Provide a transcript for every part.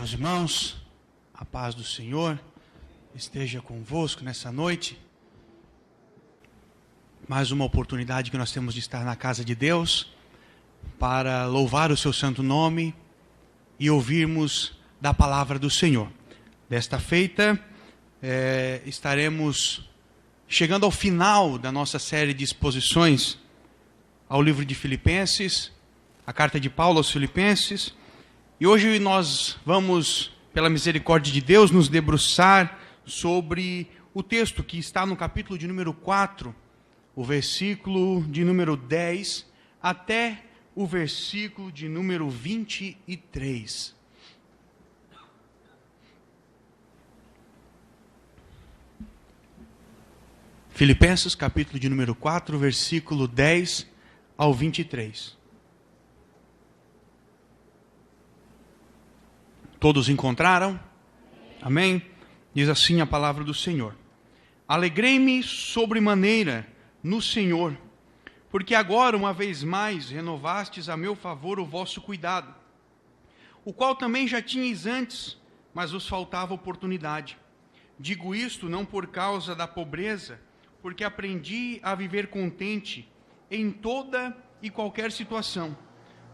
Meus irmãos, a paz do Senhor esteja convosco nessa noite. Mais uma oportunidade que nós temos de estar na casa de Deus para louvar o seu santo nome e ouvirmos da palavra do Senhor. Desta feita, estaremos chegando ao final da nossa série de exposições ao livro de Filipenses, a carta de Paulo aos Filipenses. E hoje nós vamos, pela misericórdia de Deus, nos debruçar sobre o texto que está no capítulo de número 4, o versículo de número 10, até o versículo de número 23. Filipenses, capítulo de número 4, versículo 10 ao 23. Todos encontraram? Amém? Diz assim a palavra do Senhor. Alegrei-me sobremaneira no Senhor, porque agora, uma vez mais, renovastes a meu favor o vosso cuidado, o qual também já tinhais antes, mas vos faltava oportunidade. Digo isto não por causa da pobreza, porque aprendi a viver contente em toda e qualquer situação.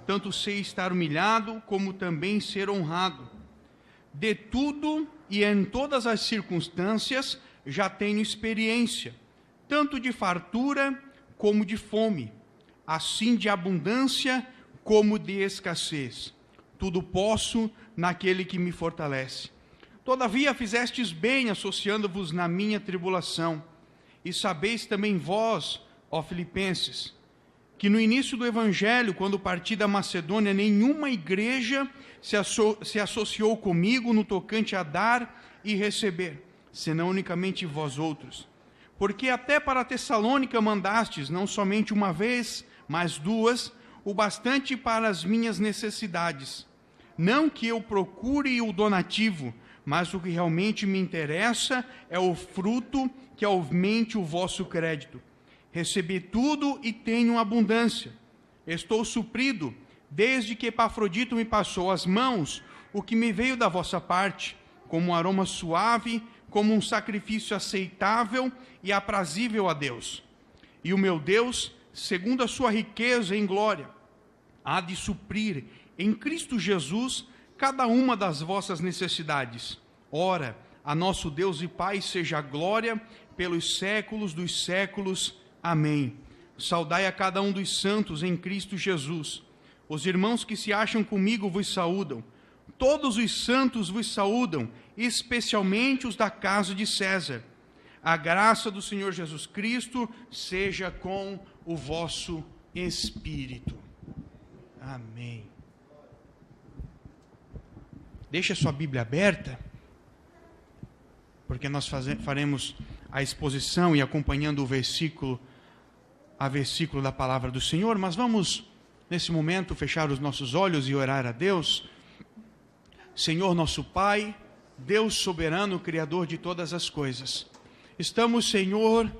Tanto sei estar humilhado, como também ser honrado. De tudo e em todas as circunstâncias já tenho experiência, tanto de fartura como de fome, assim de abundância como de escassez. Tudo posso naquele que me fortalece. Todavia fizestes bem associando-vos na minha tribulação. E sabeis também vós, ó Filipenses, que no início do Evangelho, quando parti da Macedônia, nenhuma igreja se associou comigo no tocante a dar e receber, senão unicamente vós outros. Porque até para Tessalônica mandastes, não somente uma vez, mas duas, o bastante para as minhas necessidades. Não que eu procure o donativo, mas o que realmente me interessa é o fruto que aumente o vosso crédito. Recebi tudo e tenho abundância. Estou suprido, desde que Epafrodito me passou as mãos, o que me veio da vossa parte, como um aroma suave, como um sacrifício aceitável e aprazível a Deus. E o meu Deus, segundo a sua riqueza em glória, há de suprir em Cristo Jesus cada uma das vossas necessidades. Ora, a nosso Deus e Pai seja a glória pelos séculos dos séculos. Amém. Saudai a cada um dos santos em Cristo Jesus. Os irmãos que se acham comigo vos saúdam. Todos os santos vos saúdam, especialmente os da casa de César. A graça do Senhor Jesus Cristo seja com o vosso espírito. Amém. Deixe a sua Bíblia aberta, porque nós faremos a exposição e acompanhando o versículo a versículo da palavra do Senhor, mas vamos, nesse momento, fechar os nossos olhos e orar a Deus. Senhor nosso Pai, Deus soberano, Criador de todas as coisas, estamos, Senhor,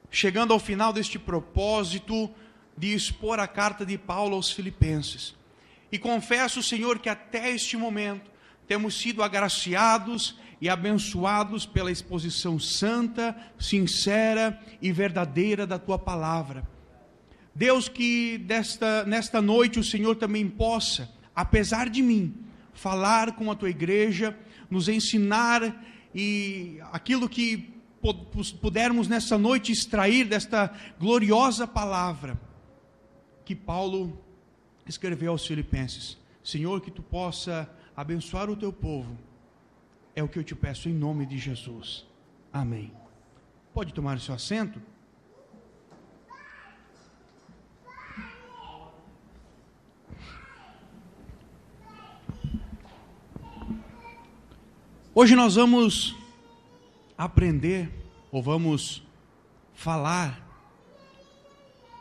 chegando ao final deste propósito de expor a carta de Paulo aos Filipenses. E confesso, Senhor, que até este momento temos sido agraciados e abençoados pela exposição santa, sincera e verdadeira da Tua palavra. Deus, que nesta noite o Senhor também possa, apesar de mim, falar com a Tua igreja, nos ensinar e aquilo que pudermos nessa noite extrair desta gloriosa palavra que Paulo escreveu aos Filipenses. Senhor, que Tu possa abençoar o Teu povo. É o que eu te peço em nome de Jesus. Amém. Pode tomar o seu assento? Hoje nós vamos aprender, ou vamos falar,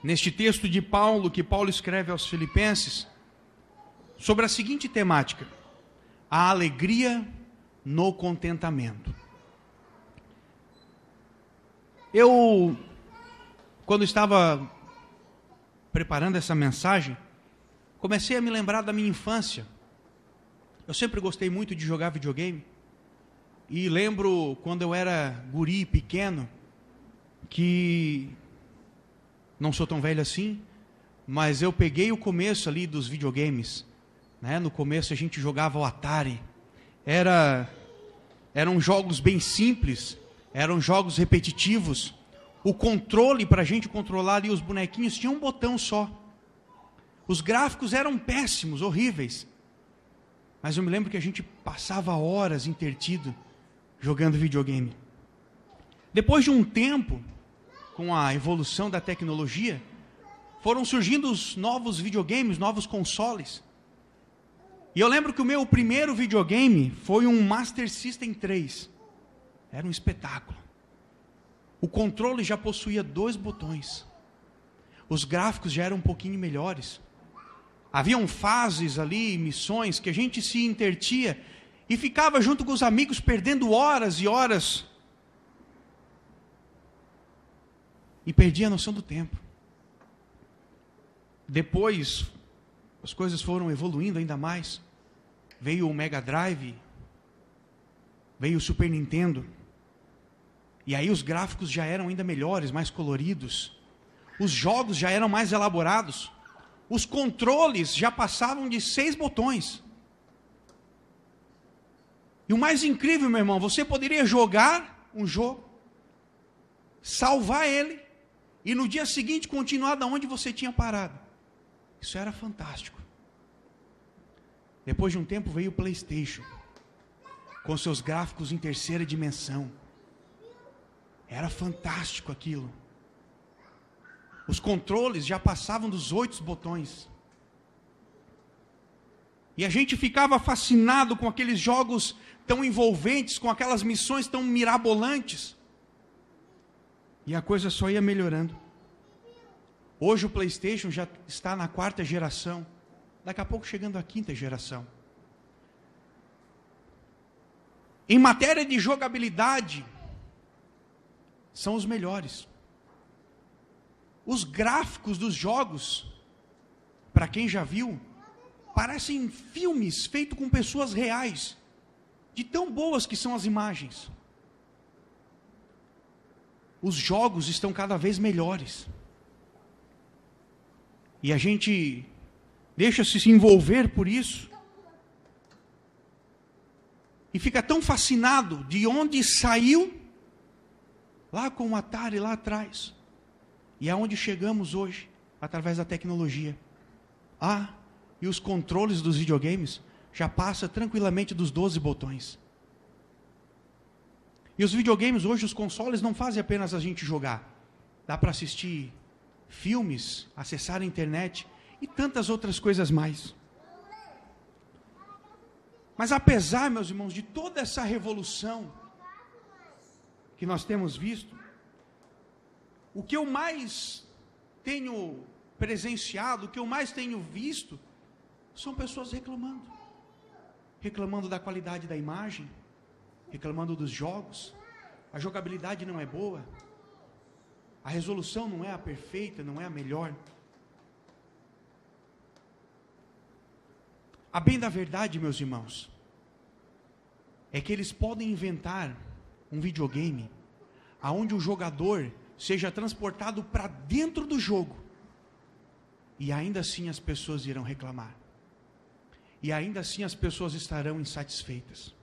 neste texto de Paulo, que Paulo escreve aos Filipenses, sobre a seguinte temática: a alegria no contentamento. Eu, quando estava preparando essa mensagem, comecei a me lembrar da minha infância. Eu sempre gostei muito de jogar videogame. E lembro quando eu era guri, pequeno, que não sou tão velho assim, mas eu peguei o começo ali dos videogames, né? No começo a gente jogava o Atari. Eram jogos bem simples, eram jogos repetitivos. O controle, para a gente controlar ali os bonequinhos, tinha um botão só. Os gráficos eram péssimos, horríveis. Mas eu me lembro que a gente passava horas entretido jogando videogame. Depois de um tempo, com a evolução da tecnologia, foram surgindo os novos videogames, novos consoles. E eu lembro que o meu primeiro videogame foi um Master System 3. Era um espetáculo. O controle já possuía 2 botões. Os gráficos já eram um pouquinho melhores. Haviam fases ali, missões, que a gente se intertia e ficava junto com os amigos perdendo horas e horas. E perdia a noção do tempo. Depois, as coisas foram evoluindo ainda mais. Veio o Mega Drive, veio o Super Nintendo. E aí os gráficos já eram ainda melhores, mais coloridos. Os jogos já eram mais elaborados. Os controles já passavam de 6 botões. E o mais incrível, meu irmão, você poderia jogar um jogo, salvar ele, e no dia seguinte continuar da onde você tinha parado. Isso era fantástico. Depois de um tempo veio o PlayStation, com seus gráficos em 3ª dimensão. Era fantástico aquilo. Os controles já passavam dos 8 botões. E a gente ficava fascinado com aqueles jogos tão envolventes, com aquelas missões tão mirabolantes. E a coisa só ia melhorando. Hoje o PlayStation já está na 4ª geração. Daqui a pouco chegando à 5ª geração. Em matéria de jogabilidade, são os melhores. Os gráficos dos jogos, para quem já viu, parecem filmes feitos com pessoas reais, de tão boas que são as imagens. Os jogos estão cada vez melhores. E a gente deixa-se se envolver por isso. E fica tão fascinado de onde saiu, lá com o Atari, lá atrás. E aonde chegamos hoje, através da tecnologia. E os controles dos videogames já passam tranquilamente dos 12 botões. E os videogames hoje, os consoles, não fazem apenas a gente jogar. Dá para assistir filmes, acessar a internet e tantas outras coisas mais. Mas apesar, meus irmãos, de toda essa revolução que nós temos visto, o que eu mais tenho presenciado, o que eu mais tenho visto, são pessoas reclamando. Reclamando da qualidade da imagem, reclamando dos jogos, a jogabilidade não é boa, a resolução não é a perfeita, não é a melhor. A bem da verdade, meus irmãos, é que eles podem inventar um videogame aonde o jogador seja transportado para dentro do jogo, e ainda assim as pessoas irão reclamar, e ainda assim as pessoas estarão insatisfeitas.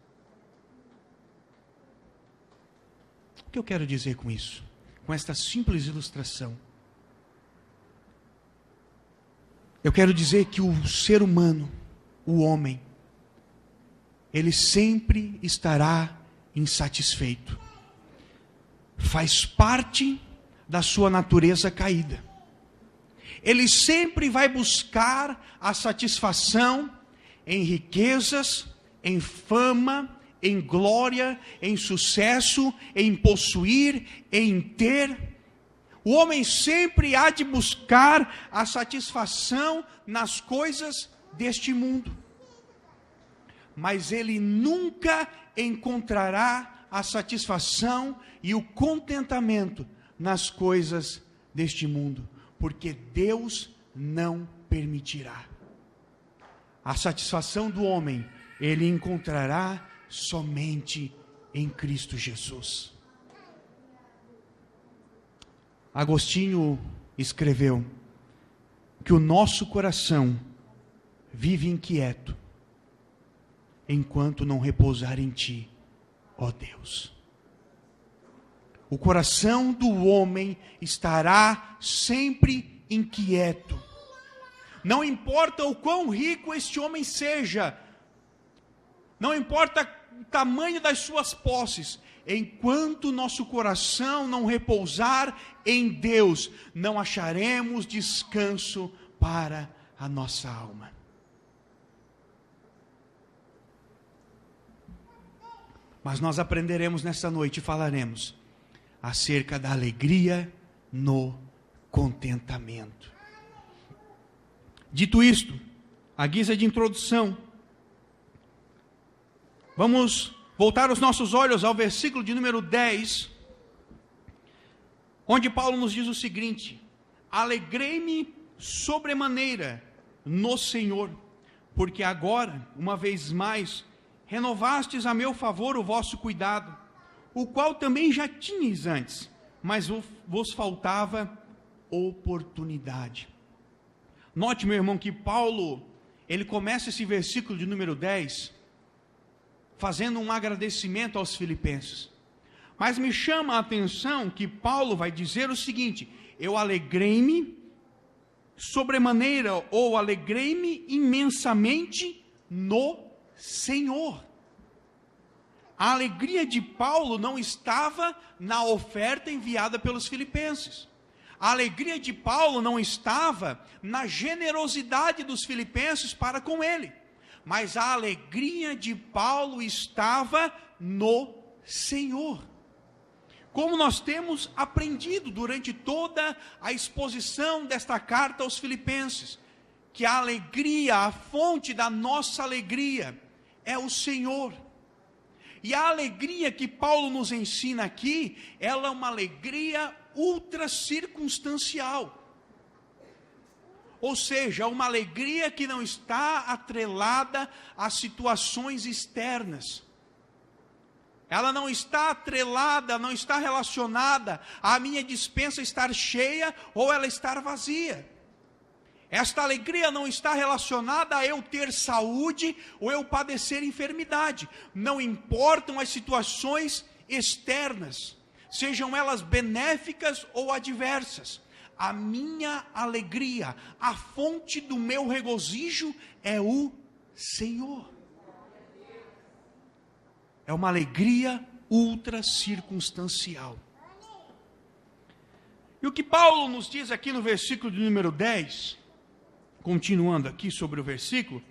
O que eu quero dizer com isso? Com esta simples ilustração, eu quero dizer que o ser humano, o homem, ele sempre estará insatisfeito. Faz parte da sua natureza caída. Ele sempre vai buscar a satisfação em riquezas, em fama, em glória, em sucesso, em possuir, em ter. O homem sempre há de buscar a satisfação nas coisas deste mundo. Mas ele nunca encontrará a satisfação e o contentamento nas coisas deste mundo, porque Deus não permitirá. A satisfação do homem ele encontrará somente em Cristo Jesus. Agostinho escreveu que o nosso coração vive inquieto enquanto não repousar em Ti, ó Deus. O coração do homem estará sempre inquieto. Não importa o quão rico este homem seja, não importa o tamanho das suas posses, enquanto nosso coração não repousar em Deus, não acharemos descanso para a nossa alma. Mas nós aprenderemos nesta noite e falaremos acerca da alegria no contentamento. Dito isto, à guisa de introdução, vamos voltar os nossos olhos ao versículo de número 10, onde Paulo nos diz o seguinte: alegrei-me sobremaneira no Senhor, porque agora, uma vez mais, renovastes a meu favor o vosso cuidado, o qual também já tinhas antes, mas vos faltava oportunidade. Note, meu irmão, que Paulo, ele começa esse versículo de número 10, fazendo um agradecimento aos filipenses. Mas me chama a atenção que Paulo vai dizer o seguinte: eu alegrei-me sobremaneira, ou alegrei-me imensamente no Senhor. A alegria de Paulo não estava na oferta enviada pelos filipenses. A alegria de Paulo não estava na generosidade dos filipenses para com ele. Mas a alegria de Paulo estava no Senhor. Como nós temos aprendido durante toda a exposição desta carta aos filipenses, que a alegria, a fonte da nossa alegria é o Senhor. E a alegria que Paulo nos ensina aqui, ela é uma alegria ultra circunstancial. Ou seja, uma alegria que não está atrelada a situações externas. Ela não está atrelada, não está relacionada à minha despensa estar cheia ou ela estar vazia. Esta alegria não está relacionada a eu ter saúde ou eu padecer enfermidade. Não importam as situações externas, sejam elas benéficas ou adversas. A minha alegria, a fonte do meu regozijo é o Senhor. É uma alegria ultra circunstancial. E o que Paulo nos diz aqui no versículo de número 10, continuando aqui sobre o versículo,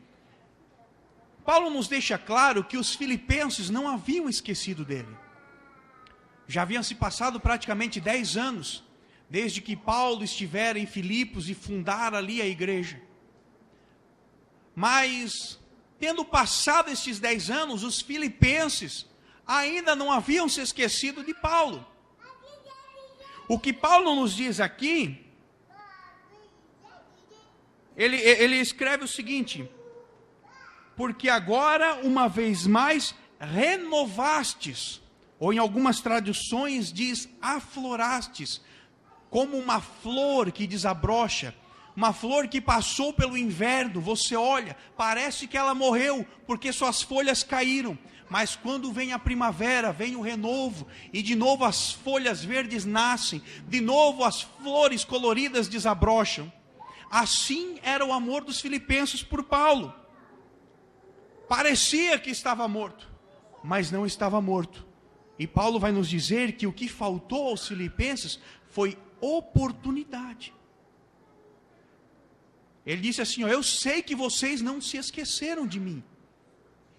Paulo nos deixa claro que os filipenses não haviam esquecido dele. Já haviam se passado praticamente 10 anos, desde que Paulo estivera em Filipos e fundara ali a igreja. Mas, tendo passado estes 10 anos, os filipenses ainda não haviam se esquecido de Paulo. O que Paulo nos diz aqui, ele escreve o seguinte: porque agora, uma vez mais, renovastes, ou em algumas traduções diz aflorastes, como uma flor que desabrocha, uma flor que passou pelo inverno, você olha, parece que ela morreu, porque suas folhas caíram, mas quando vem a primavera, vem o renovo, e de novo as folhas verdes nascem, de novo as flores coloridas desabrocham. Assim era o amor dos filipenses por Paulo. Parecia que estava morto, mas não estava morto. E Paulo vai nos dizer que o que faltou aos filipenses foi oportunidade. Ele disse assim: eu sei que vocês não se esqueceram de mim.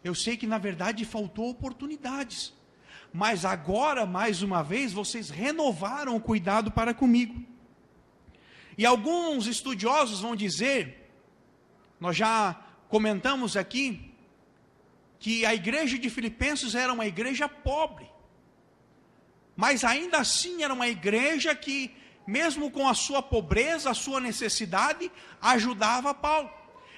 Eu sei que na verdade faltou oportunidades. Mas agora, mais uma vez, vocês renovaram o cuidado para comigo. E alguns estudiosos vão dizer, nós já comentamos aqui, que a igreja de Filipenses era uma igreja pobre. Mas ainda assim era uma igreja que, mesmo com a sua pobreza, a sua necessidade, ajudava Paulo.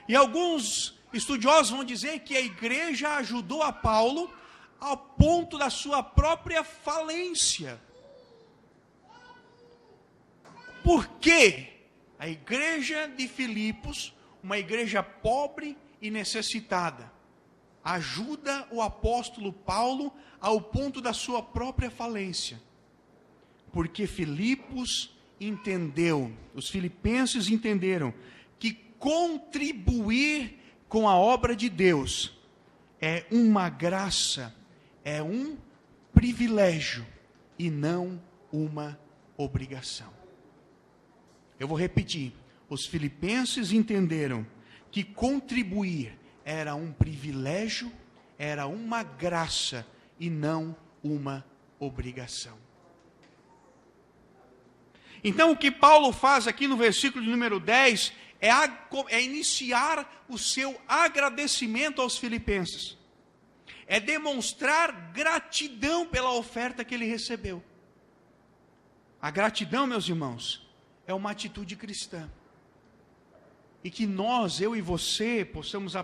E alguns estudiosos vão dizer que a igreja ajudou a Paulo ao ponto da sua própria falência. Por quê? A igreja de Filipos, uma igreja pobre e necessitada, ajuda o apóstolo Paulo ao ponto da sua própria falência. Porque Filipos entendeu, os filipenses entenderam, que contribuir com a obra de Deus é uma graça, é um privilégio e não uma obrigação. Eu vou repetir, os filipenses entenderam que contribuir era um privilégio, era uma graça e não uma obrigação. Então o que Paulo faz aqui no versículo de número 10 é iniciar o seu agradecimento aos filipenses. É demonstrar gratidão pela oferta que ele recebeu. A gratidão, meus irmãos, é uma atitude cristã. E que nós, eu e você, possamos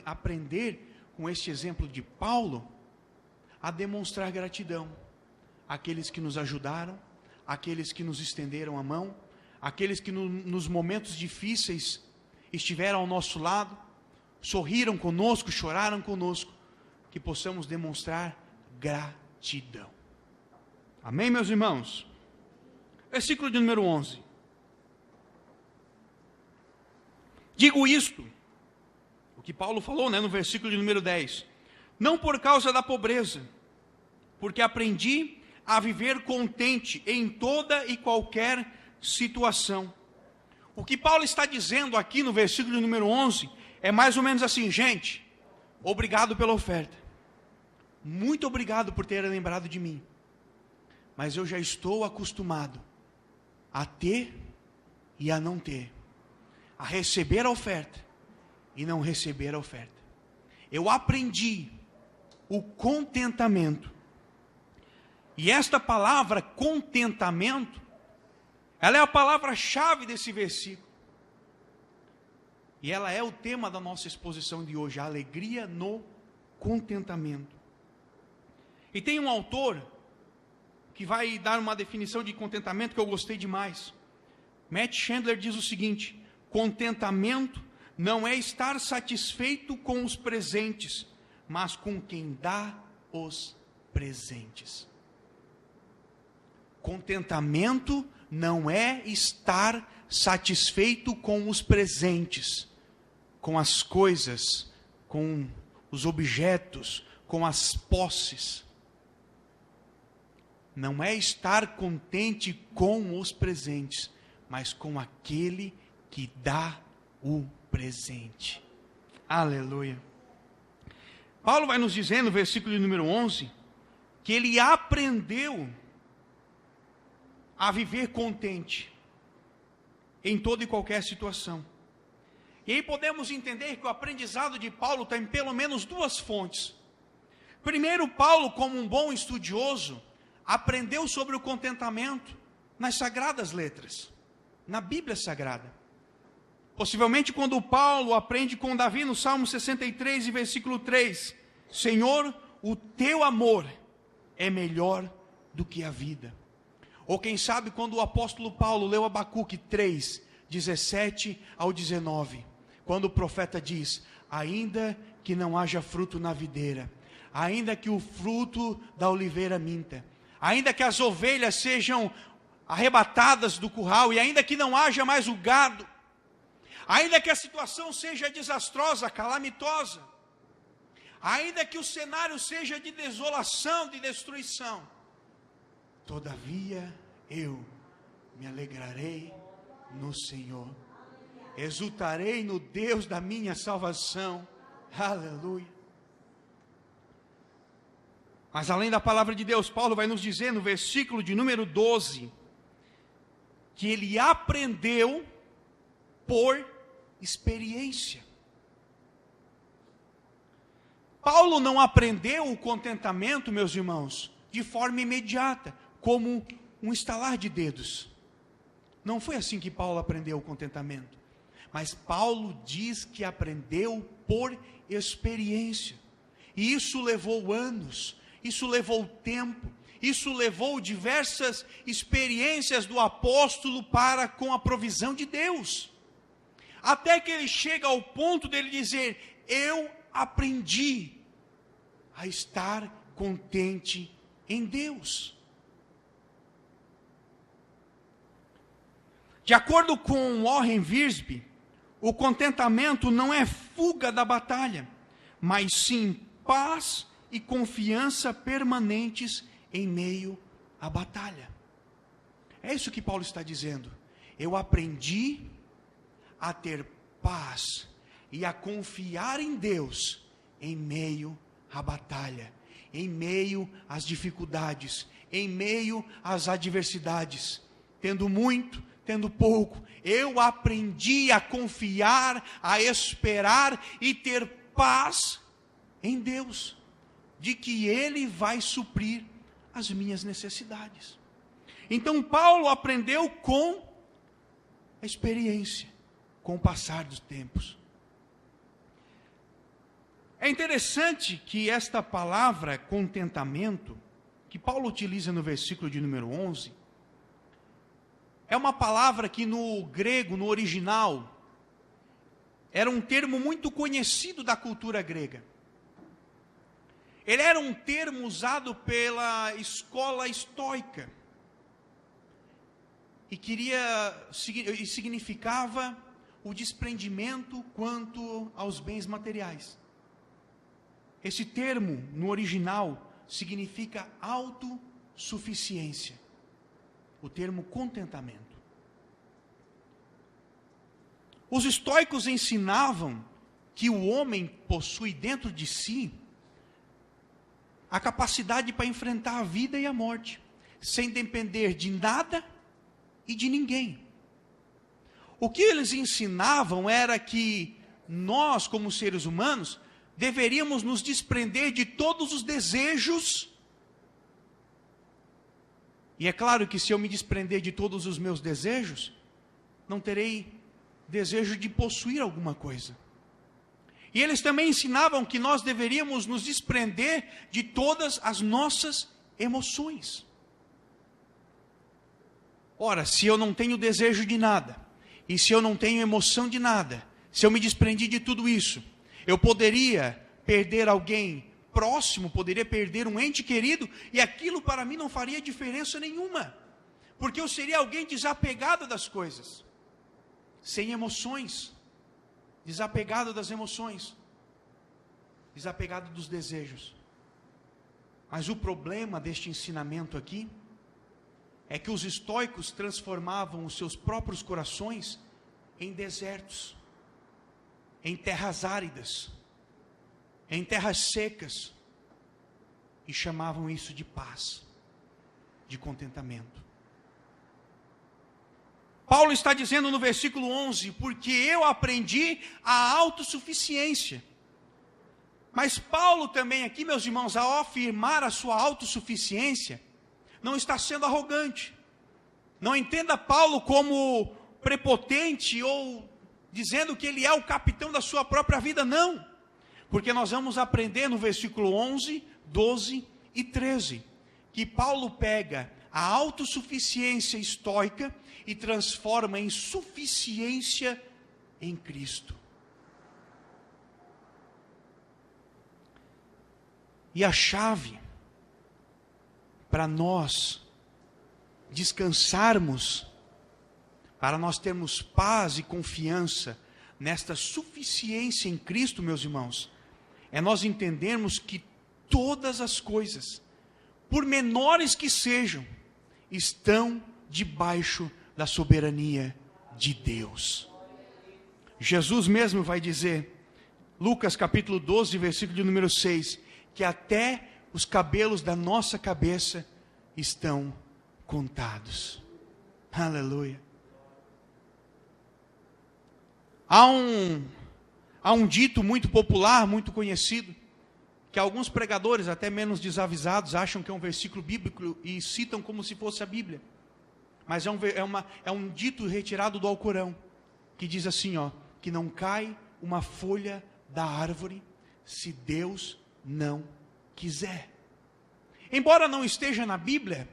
aprender com este exemplo de Paulo, a demonstrar gratidão àqueles que nos ajudaram, àqueles que nos estenderam a mão, aqueles que nos momentos difíceis estiveram ao nosso lado, sorriram conosco, choraram conosco, que possamos demonstrar gratidão. Amém, meus irmãos? Versículo de número 11. Digo isto, o que Paulo falou, no versículo de número 10, não por causa da pobreza, porque aprendi a viver contente em toda e qualquer situação. O que Paulo está dizendo aqui no versículo número 11 é mais ou menos assim: gente, obrigado pela oferta, muito obrigado por ter lembrado de mim, mas eu já estou acostumado a ter e a não ter, a receber a oferta e não receber a oferta. Eu aprendi o contentamento, e esta palavra contentamento, ela é a palavra-chave desse versículo. E ela é o tema da nossa exposição de hoje, a alegria no contentamento. E tem um autor que vai dar uma definição de contentamento que eu gostei demais. Matt Chandler diz o seguinte: contentamento não é estar satisfeito com os presentes, mas com quem dá os presentes. Contentamento não é estar satisfeito com os presentes, com as coisas, com os objetos, com as posses. Não é estar contente com os presentes, mas com aquele que dá o presente. Aleluia. Paulo vai nos dizer no versículo número 11, que ele aprendeu a viver contente em toda e qualquer situação. E aí podemos entender que o aprendizado de Paulo tem pelo menos duas fontes. Primeiro, Paulo, como um bom estudioso, aprendeu sobre o contentamento nas sagradas letras, na Bíblia Sagrada. Possivelmente quando Paulo aprende com Davi no Salmo 63 e versículo 3, Senhor, o teu amor é melhor do que a vida. Ou quem sabe quando o apóstolo Paulo leu Abacuque 3, 17 ao 19, quando o profeta diz: ainda que não haja fruto na videira, ainda que o fruto da oliveira minta, ainda que as ovelhas sejam arrebatadas do curral, e ainda que não haja mais o gado, ainda que a situação seja desastrosa, calamitosa, ainda que o cenário seja de desolação, de destruição, todavia eu me alegrarei no Senhor, exultarei no Deus da minha salvação. Aleluia. Mas além da palavra de Deus, Paulo vai nos dizer no versículo de número 12, que ele aprendeu por experiência. Paulo não aprendeu o contentamento, meus irmãos, de forma imediata, como um estalar de dedos. Não foi assim que Paulo aprendeu o contentamento. Mas Paulo diz que aprendeu por experiência. E isso levou anos, isso levou tempo, isso levou diversas experiências do apóstolo para com a provisão de Deus. Até que ele chega ao ponto dele dizer: eu aprendi a estar contente em Deus. De acordo com Warren Wiersbe, o contentamento não é fuga da batalha, mas sim paz e confiança permanentes em meio à batalha. É isso que Paulo está dizendo. Eu aprendi a ter paz e a confiar em Deus em meio à batalha, em meio às dificuldades, em meio às adversidades, tendo muito, tendo pouco. Eu aprendi a confiar, a esperar e ter paz em Deus, de que Ele vai suprir as minhas necessidades. Então Paulo aprendeu com a experiência, com o passar dos tempos. É interessante que esta palavra contentamento, que Paulo utiliza no versículo de número 11, é uma palavra que no grego, no original, era um termo muito conhecido da cultura grega. Ele era um termo usado pela escola estoica. E significava o desprendimento quanto aos bens materiais. Esse termo, no original, significa autossuficiência. O termo contentamento. Os estoicos ensinavam que o homem possui dentro de si a capacidade para enfrentar a vida e a morte, sem depender de nada e de ninguém. O que eles ensinavam era que nós, como seres humanos, deveríamos nos desprender de todos os desejos. E é claro que se eu me desprender de todos os meus desejos, não terei desejo de possuir alguma coisa. E eles também ensinavam que nós deveríamos nos desprender de todas as nossas emoções. Ora, se eu não tenho desejo de nada, e se eu não tenho emoção de nada, se eu me desprendi de tudo isso, eu poderia perder alguém próximo, poderia perder um ente querido, e aquilo para mim não faria diferença nenhuma, porque eu seria alguém desapegado das coisas, sem emoções, desapegado das emoções, desapegado dos desejos. Mas o problema deste ensinamento aqui é que os estoicos transformavam os seus próprios corações em desertos, em terras áridas, em terras secas, e chamavam isso de paz, de contentamento. Paulo está dizendo no versículo 11, porque eu aprendi a autossuficiência. Mas Paulo também aqui, meus irmãos, ao afirmar a sua autossuficiência, não está sendo arrogante. Não entenda Paulo como prepotente ou dizendo que ele é o capitão da sua própria vida, não. Porque nós vamos aprender no versículo 11, 12 e 13, que Paulo pega a autossuficiência estoica e transforma em suficiência em Cristo. E a chave para nós descansarmos, para nós termos paz e confiança nesta suficiência em Cristo, meus irmãos, é nós entendermos que todas as coisas, por menores que sejam, estão debaixo da soberania de Deus. Jesus mesmo vai dizer, Lucas capítulo 12, versículo de número 6, que até os cabelos da nossa cabeça estão contados. Aleluia. Há um dito muito popular, muito conhecido, que alguns pregadores, até menos desavisados, acham que é um versículo bíblico e citam como se fosse a Bíblia. Mas é um dito retirado do Alcorão, que diz assim, ó: que não cai uma folha da árvore se Deus não quiser. Embora não esteja na Bíblia,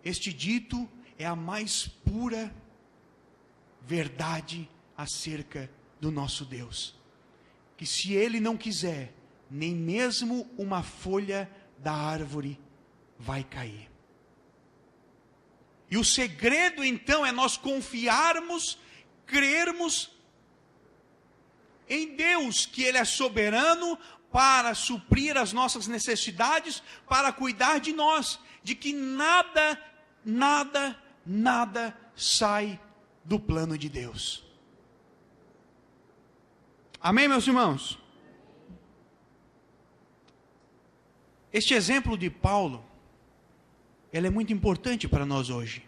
este dito é a mais pura verdade acerca do nosso Deus. Que se Ele não quiser, nem mesmo uma folha da árvore vai cair. E o segredo então é nós confiarmos, crermos em Deus, que Ele é soberano para suprir as nossas necessidades, para cuidar de nós, de que nada sai do plano de Deus. Amém, meus irmãos? Este exemplo de Paulo, ele é muito importante para nós hoje,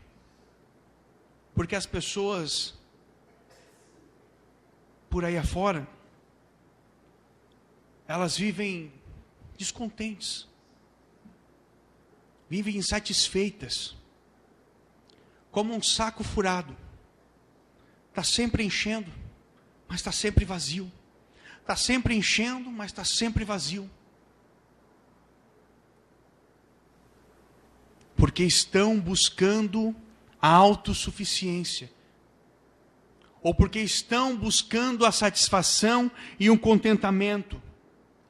porque as pessoas por aí afora, elas vivem descontentes, vivem insatisfeitas, como um saco furado, está sempre enchendo, mas está sempre vazio, está sempre enchendo, mas está sempre vazio, porque estão buscando a autossuficiência, ou porque estão buscando a satisfação e um contentamento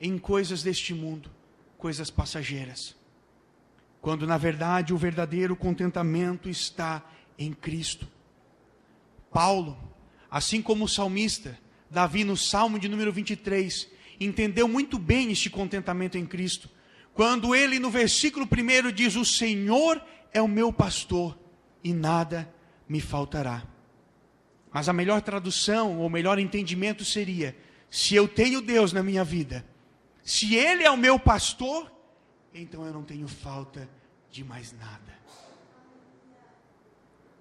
em coisas deste mundo, coisas passageiras, quando na verdade o verdadeiro contentamento está em Cristo. Paulo, assim como o salmista Davi no Salmo de número 23, entendeu muito bem este contentamento em Cristo, quando ele no versículo 1 diz: o Senhor é o meu pastor e nada me faltará. Mas a melhor tradução, ou melhor entendimento seria: se eu tenho Deus na minha vida, se Ele é o meu pastor, então eu não tenho falta de mais nada.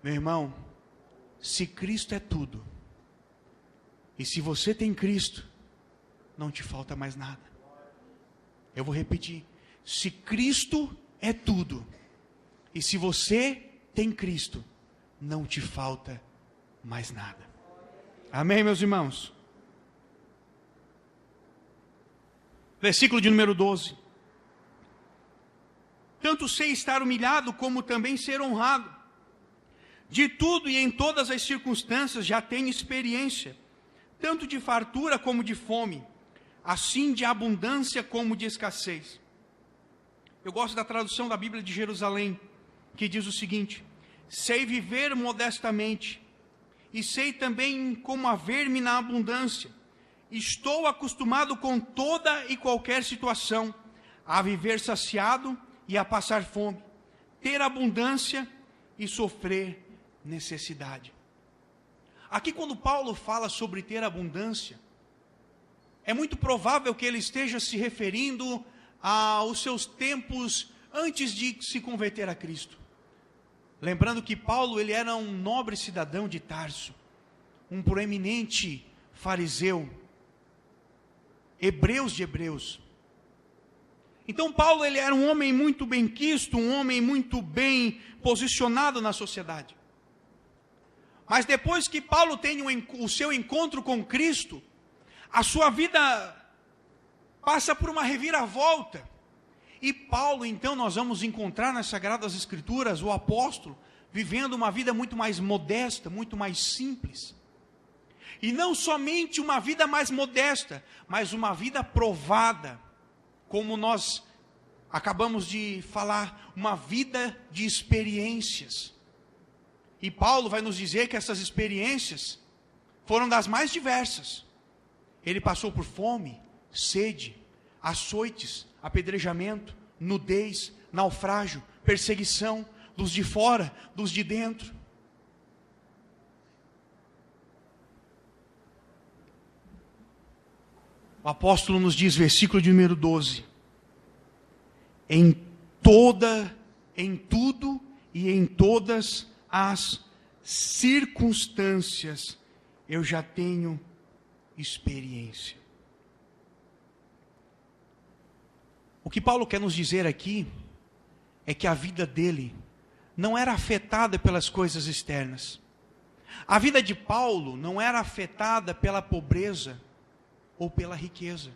Meu irmão, se Cristo é tudo, e se você tem Cristo, não te falta mais nada. Eu vou repetir: se Cristo é tudo, e se você tem Cristo, não te falta mais nada. Amém, meus irmãos? Versículo de número 12. Tanto sei estar humilhado, como também ser honrado. De tudo e em todas as circunstâncias já tenho experiência, tanto de fartura como de fome, assim de abundância como de escassez. Eu gosto da tradução da Bíblia de Jerusalém, que diz o seguinte: sei viver modestamente, e sei também como haver-me na abundância. Estou acostumado com toda e qualquer situação, a viver saciado e a passar fome, ter abundância e sofrer necessidade. Aqui, quando Paulo fala sobre ter abundância, é muito provável que ele esteja se referindo aos seus tempos antes de se converter a Cristo. Lembrando que Paulo, ele era um nobre cidadão de Tarso, um proeminente fariseu, hebreus de hebreus. Então Paulo, ele era um homem muito bem quisto, um homem muito bem posicionado na sociedade. Mas depois que Paulo tem o seu encontro com Cristo, a sua vida passa por uma reviravolta. E Paulo, então, nós vamos encontrar nas Sagradas Escrituras o apóstolo vivendo uma vida muito mais modesta, muito mais simples. E não somente uma vida mais modesta, mas uma vida provada, como nós acabamos de falar, uma vida de experiências. E Paulo vai nos dizer que essas experiências foram das mais diversas. Ele passou por fome, sede, açoites, apedrejamento, nudez, naufrágio, perseguição, dos de fora, dos de dentro. O apóstolo nos diz, versículo de número 12: em tudo e em todas as circunstâncias eu já tenho experiência. O que Paulo quer nos dizer aqui é que a vida dele não era afetada pelas coisas externas. A vida de Paulo não era afetada pela pobreza ou pela riqueza.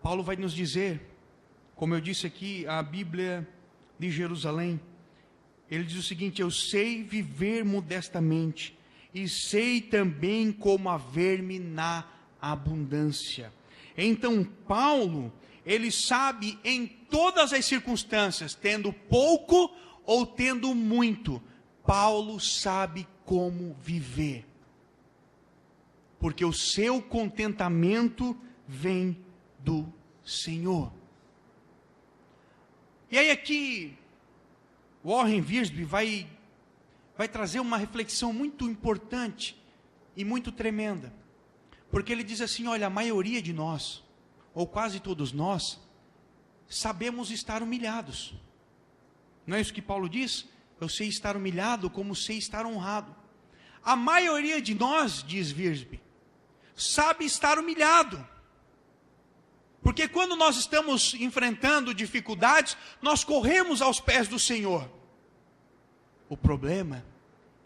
Paulo vai nos dizer, como eu disse aqui, a Bíblia de Jerusalém, ele diz o seguinte: eu sei viver modestamente, e sei também como haver-me na abundância. Então Paulo, ele sabe em todas as circunstâncias, tendo pouco ou tendo muito, Paulo sabe como viver, porque o seu contentamento vem do Senhor. E aí aqui, Warren Wiersbe vai trazer uma reflexão muito importante e muito tremenda, porque ele diz assim: olha, a maioria de nós, ou quase todos nós, sabemos estar humilhados. Não é isso que Paulo diz? Eu sei estar humilhado como sei estar honrado. A maioria de nós, diz Wiersbe, sabe estar humilhado. Porque quando nós estamos enfrentando dificuldades, nós corremos aos pés do Senhor. O problema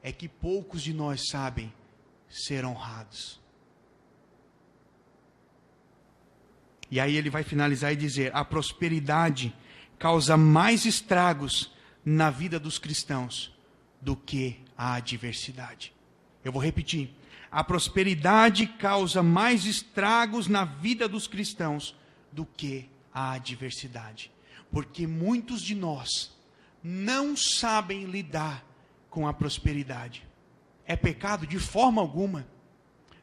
é que poucos de nós sabem ser honrados. E aí ele vai finalizar e dizer: a prosperidade causa mais estragos na vida dos cristãos do que a adversidade. Eu vou repetir: a prosperidade causa mais estragos na vida dos cristãos do que a adversidade, porque muitos de nós não sabem lidar com a prosperidade. É pecado? De forma alguma.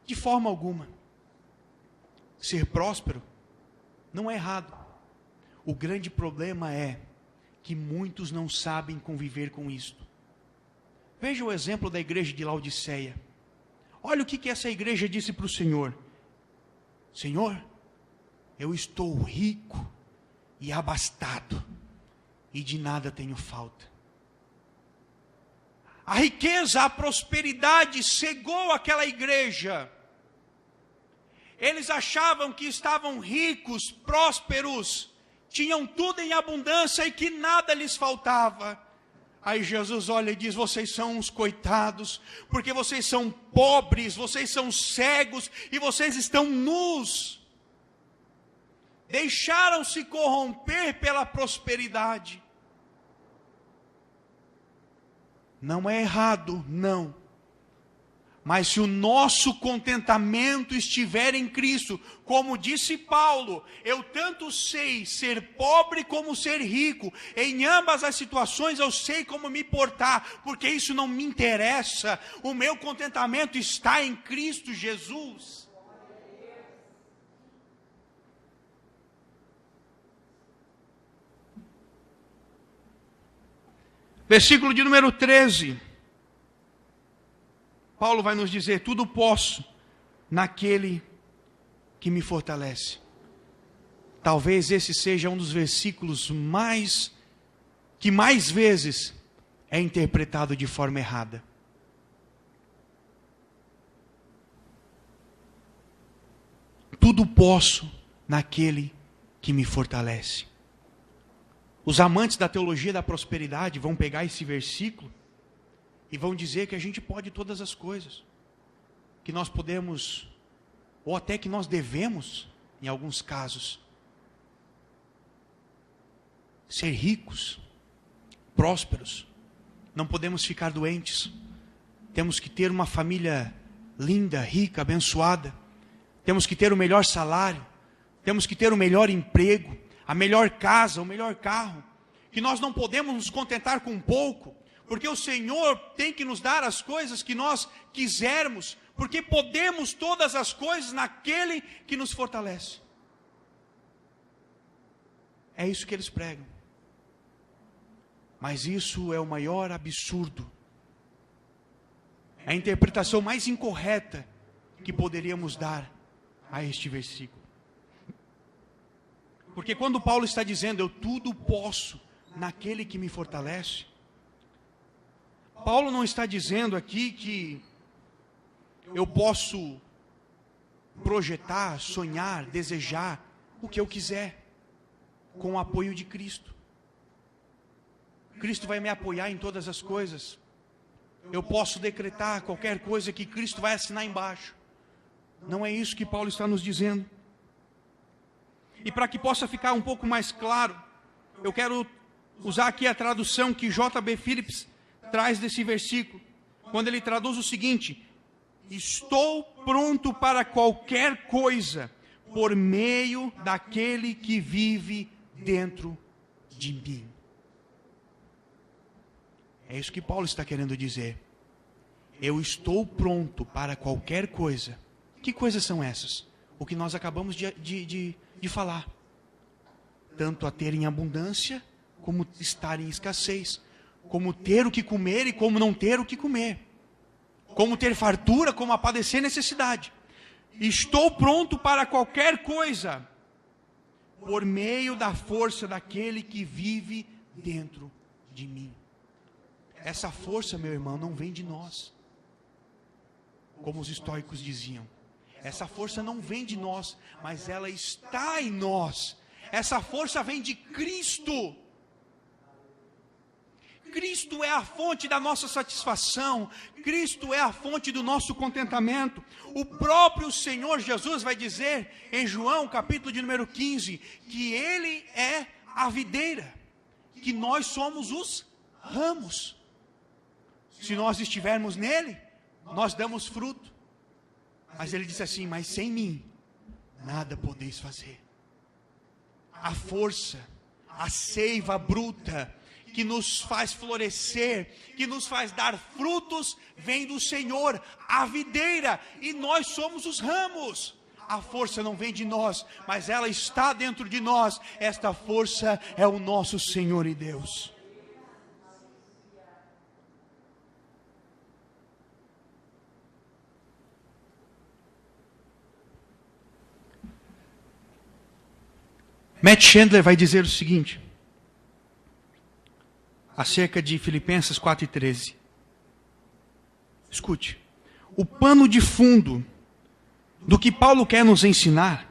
De forma alguma. Ser próspero não é errado. O grande problema é que muitos não sabem conviver com isto. Veja o exemplo da igreja de Laodiceia. Olha o que essa igreja disse para o Senhor: Senhor, eu estou rico e abastado, e de nada tenho falta. A riqueza, a prosperidade cegou aquela igreja. Eles achavam que estavam ricos, prósperos, tinham tudo em abundância e que nada lhes faltava. Aí Jesus olha e diz: vocês são uns coitados, porque vocês são pobres, vocês são cegos e vocês estão nus. Deixaram-se corromper pela prosperidade. Não é errado, não. Mas se o nosso contentamento estiver em Cristo, como disse Paulo, eu tanto sei ser pobre como ser rico, em ambas as situações eu sei como me portar, porque isso não me interessa, o meu contentamento está em Cristo Jesus. Versículo de número 13. Paulo vai nos dizer: tudo posso naquele que me fortalece. Talvez esse seja um dos versículos que mais vezes é interpretado de forma errada. Tudo posso naquele que me fortalece. Os amantes da teologia da prosperidade vão pegar esse versículo e vão dizer que a gente pode todas as coisas, que nós podemos, ou até que nós devemos, em alguns casos, ser ricos, prósperos, não podemos ficar doentes, temos que ter uma família linda, rica, abençoada, temos que ter o melhor salário, temos que ter o melhor emprego, a melhor casa, o melhor carro, que nós não podemos nos contentar com pouco, porque o Senhor tem que nos dar as coisas que nós quisermos, porque podemos todas as coisas naquele que nos fortalece. É isso que eles pregam. Mas isso é o maior absurdo. É a interpretação mais incorreta que poderíamos dar a este versículo. Porque quando Paulo está dizendo, eu tudo posso naquele que me fortalece, Paulo não está dizendo aqui que eu posso projetar, sonhar, desejar o que eu quiser, com o apoio de Cristo. Cristo vai me apoiar em todas as coisas. eu posso decretar qualquer coisa que Cristo vai assinar embaixo. Não é isso que Paulo está nos dizendo. E para que possa ficar um pouco mais claro, eu quero usar aqui a tradução que J.B. Phillips traz desse versículo, quando ele traduz o seguinte: estou pronto para qualquer coisa, por meio daquele que vive dentro de mim. É isso que Paulo está querendo dizer. Eu estou pronto para qualquer coisa. Que coisas são essas? O que nós acabamos de falar. Tanto a ter em abundância, como estar em escassez. Como ter o que comer e como não ter o que comer. Como ter fartura, como a padecer necessidade. Estou pronto para qualquer coisa, por meio da força daquele que vive dentro de mim. Essa força, meu irmão, não vem de nós, como os estoicos diziam. Essa força não vem de nós, mas ela está em nós. Essa força vem de Cristo. Cristo é a fonte da nossa satisfação. Cristo é a fonte do nosso contentamento. O próprio Senhor Jesus vai dizer em João, capítulo de número 15, que Ele é a videira, que nós somos os ramos. Se nós estivermos nele, nós damos fruto. Mas ele disse assim: mas sem mim, nada podeis fazer. A força, a seiva bruta, que nos faz florescer, que nos faz dar frutos, vem do Senhor, a videira, e nós somos os ramos. A força não vem de nós, mas ela está dentro de nós. Esta força é o nosso Senhor e Deus. Matt Chandler vai dizer o seguinte, acerca de Filipenses 4:13. Escute. O pano de fundo do que Paulo quer nos ensinar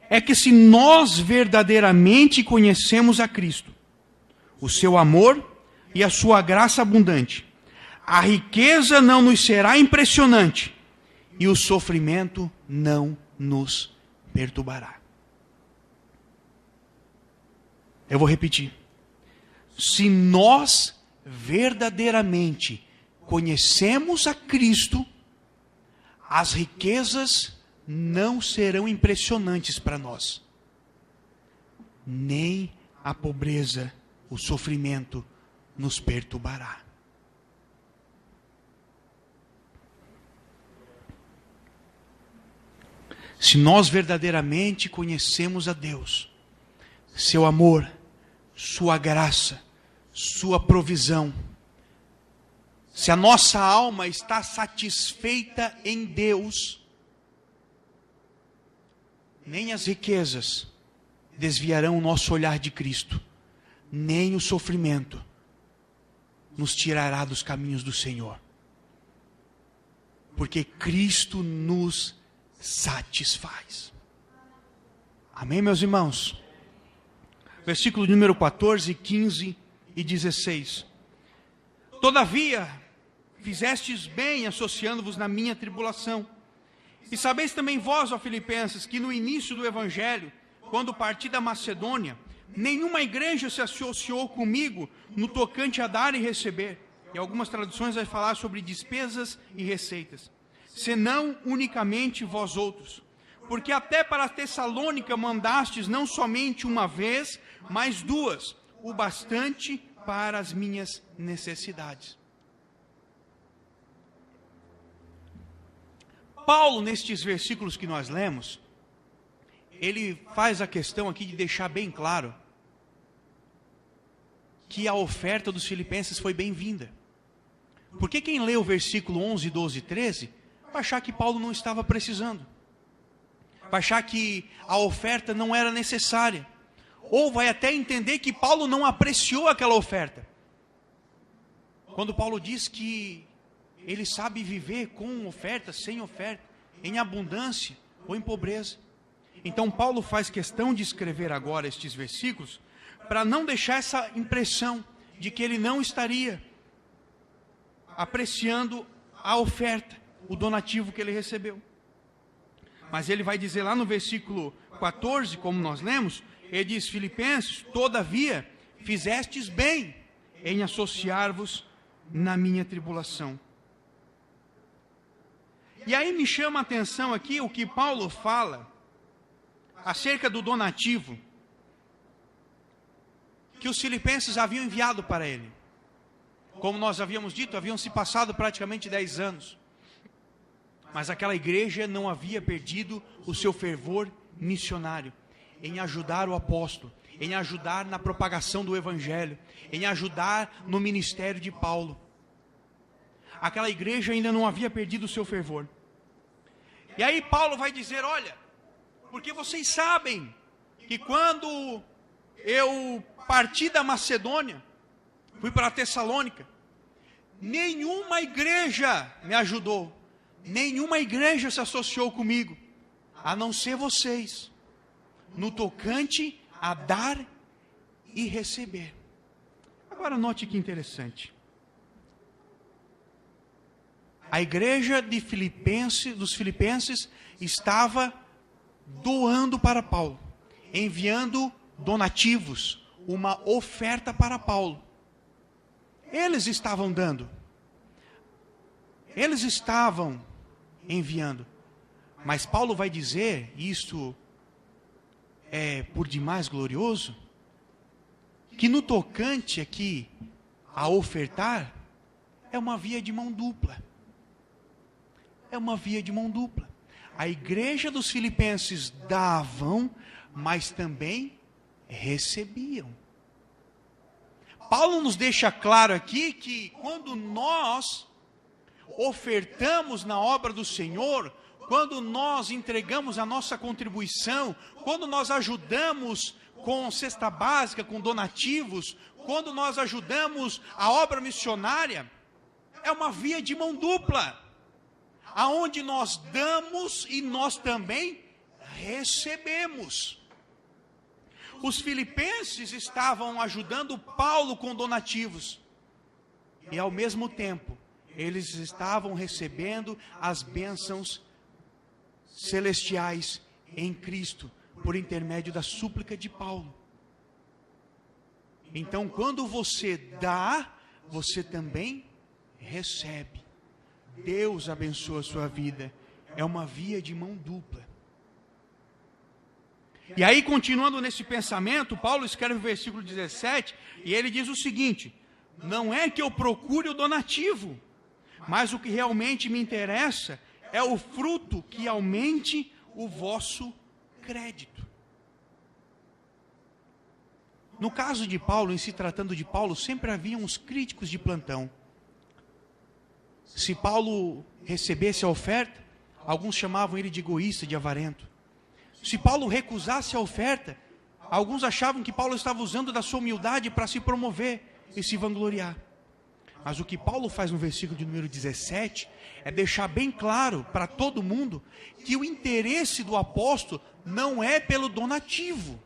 é que se nós verdadeiramente conhecemos a Cristo, o seu amor e a sua graça abundante, a riqueza não nos será impressionante e o sofrimento não nos perturbará. Eu vou repetir. Se nós verdadeiramente conhecemos a Cristo, as riquezas não serão impressionantes para nós. Nem a pobreza, o sofrimento nos perturbará. Se nós verdadeiramente conhecemos a Deus, seu amor, sua graça, sua provisão, se a nossa alma está satisfeita em Deus, nem as riquezas desviarão o nosso olhar de Cristo, nem o sofrimento nos tirará dos caminhos do Senhor, porque Cristo nos satisfaz. Amém, meus irmãos? Versículo número 14, 15 e 16. Todavia, fizestes bem associando-vos na minha tribulação. E sabeis também vós, ó Filipenses, que no início do Evangelho, quando parti da Macedônia, nenhuma igreja se associou comigo no tocante a dar e receber. E algumas traduções vai falar sobre despesas e receitas. Senão unicamente vós outros. Porque até para Tessalônica mandastes não somente uma vez, mas duas, o bastante para as minhas necessidades. Paulo, nestes versículos que nós lemos, ele faz a questão aqui de deixar bem claro que a oferta dos filipenses foi bem-vinda. Porque quem lê o versículo 11, 12 e 13, vai achar que Paulo não estava precisando. Vai achar que a oferta não era necessária. Ou vai até entender que Paulo não apreciou aquela oferta. Quando Paulo diz que ele sabe viver com oferta, sem oferta, em abundância ou em pobreza. Então Paulo faz questão de escrever agora estes versículos para não deixar essa impressão de que ele não estaria apreciando a oferta, o donativo que ele recebeu. Mas ele vai dizer lá no versículo 14, como nós lemos, ele diz: Filipenses, todavia, fizestes bem em associar-vos na minha tribulação. E aí me chama a atenção aqui o que Paulo fala acerca do donativo que os filipenses haviam enviado para ele. Como nós havíamos dito, haviam se passado praticamente 10 anos. Mas aquela igreja não havia perdido o seu fervor missionário em ajudar o apóstolo, em ajudar na propagação do evangelho, em ajudar no ministério de Paulo. Aquela igreja ainda não havia perdido o seu fervor. E aí Paulo vai dizer: olha, porque vocês sabem que quando eu parti da Macedônia, fui para Tessalônica, nenhuma igreja me ajudou, nenhuma igreja se associou comigo, a não ser vocês, no tocante a dar e receber. Agora note que interessante. A igreja dos filipenses estava doando para Paulo, enviando donativos, uma oferta para Paulo. Eles estavam dando, eles estavam enviando, mas Paulo vai dizer, isso é por demais glorioso, que no tocante aqui a ofertar, é uma via de mão dupla. É uma via de mão dupla. A igreja dos filipenses davam, mas também recebiam. Paulo nos deixa claro aqui que quando nós ofertamos na obra do Senhor, quando nós entregamos a nossa contribuição, quando nós ajudamos com cesta básica, com donativos, quando nós ajudamos a obra missionária, é uma via de mão dupla, aonde nós damos e nós também recebemos. Os filipenses estavam ajudando Paulo com donativos, e ao mesmo tempo, eles estavam recebendo as bênçãos celestiais em Cristo, por intermédio da súplica de Paulo. Então, quando você dá, você também recebe. Deus abençoa a sua vida. É uma via de mão dupla. E aí, continuando nesse pensamento, Paulo escreve o versículo 17, e ele diz o seguinte: não é que eu procure o donativo, mas o que realmente me interessa é o fruto que aumente o vosso crédito. No caso de Paulo, em se tratando de Paulo, sempre havia uns críticos de plantão. Se Paulo recebesse a oferta, alguns chamavam ele de egoísta, de avarento. Se Paulo recusasse a oferta, alguns achavam que Paulo estava usando da sua humildade para se promover e se vangloriar. Mas o que Paulo faz no versículo de número 17 é deixar bem claro para todo mundo que o interesse do apóstolo não é pelo donativo.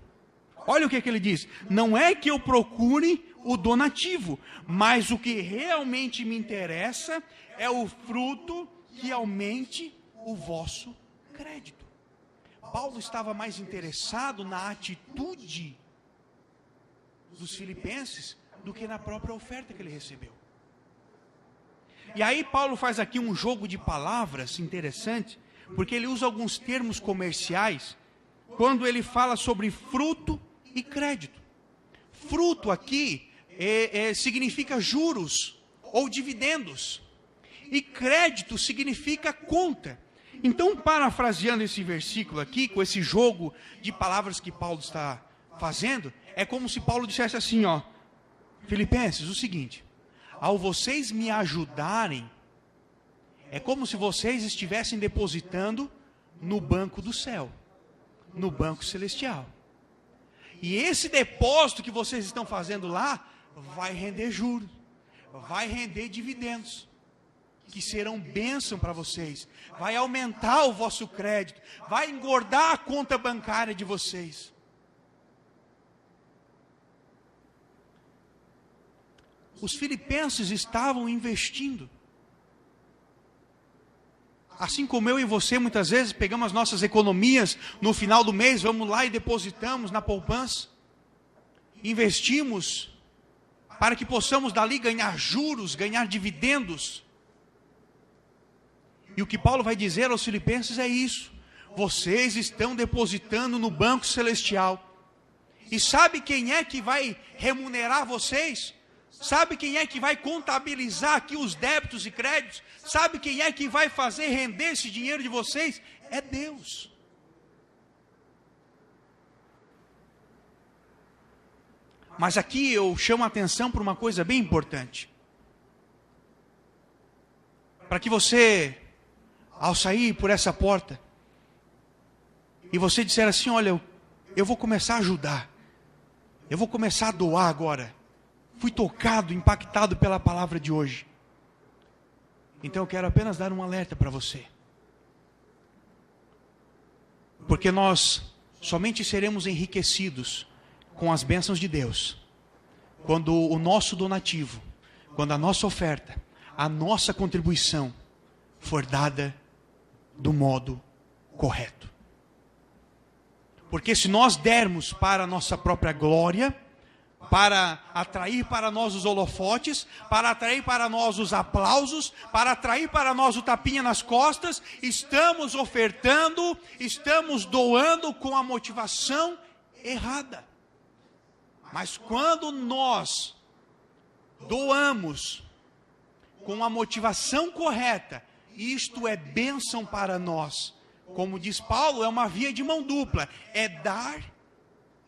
Olha o que ele diz: não é que eu procure o donativo, mas o que realmente me interessa é o fruto que aumente o vosso crédito. Paulo estava mais interessado na atitude dos filipenses do que na própria oferta que ele recebeu. E aí Paulo faz aqui um jogo de palavras interessante, porque ele usa alguns termos comerciais quando ele fala sobre fruto e crédito. Fruto aqui significa juros ou dividendos, e crédito significa conta. Então, parafraseando esse versículo aqui, com esse jogo de palavras que Paulo está fazendo, é como se Paulo dissesse assim, ó: Filipenses, o seguinte, ao vocês me ajudarem, é como se vocês estivessem depositando no banco do céu, no banco celestial. E esse depósito que vocês estão fazendo lá, vai render juros, vai render dividendos, que serão bênção para vocês, vai aumentar o vosso crédito, vai engordar a conta bancária de vocês. Os filipenses estavam investindo Assim como eu e você, muitas vezes, pegamos as nossas economias no final do mês, vamos lá e depositamos na poupança. Investimos para que possamos dali ganhar juros, ganhar dividendos. E o que Paulo vai dizer aos filipenses é isso. Vocês estão depositando no banco celestial. E sabe quem é que vai remunerar vocês? Sabe quem é que vai contabilizar aqui os débitos e créditos? Sabe quem é que vai fazer render esse dinheiro de vocês? É Deus. Mas aqui eu chamo a atenção para uma coisa bem importante. Para que você, ao sair por essa porta, e você disser assim, olha, eu vou começar a ajudar. Eu vou começar a doar agora. Fui tocado, impactado pela palavra de hoje. Então eu quero apenas dar um alerta para você. Porque nós somente seremos enriquecidos com as bênçãos de Deus quando o nosso donativo, quando a nossa oferta, a nossa contribuição for dada do modo correto. Porque se nós dermos para a nossa própria glória, para atrair para nós os holofotes, para atrair para nós os aplausos, para atrair para nós o tapinha nas costas, estamos ofertando, estamos doando com a motivação errada. Mas quando nós doamos com a motivação correta, isto é bênção para nós. Como diz Paulo, é uma via de mão dupla, é dar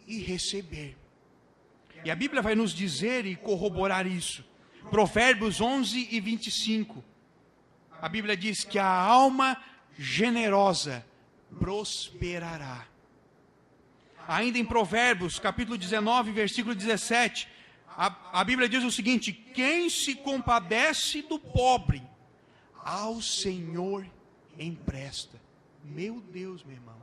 e receber. E a Bíblia vai nos dizer e corroborar isso. Provérbios 11 e 25. A Bíblia diz que a alma generosa prosperará. Ainda em Provérbios, capítulo 19, versículo 17, a Bíblia diz o seguinte: quem se compadece do pobre, ao Senhor empresta. Meu Deus, meu irmão.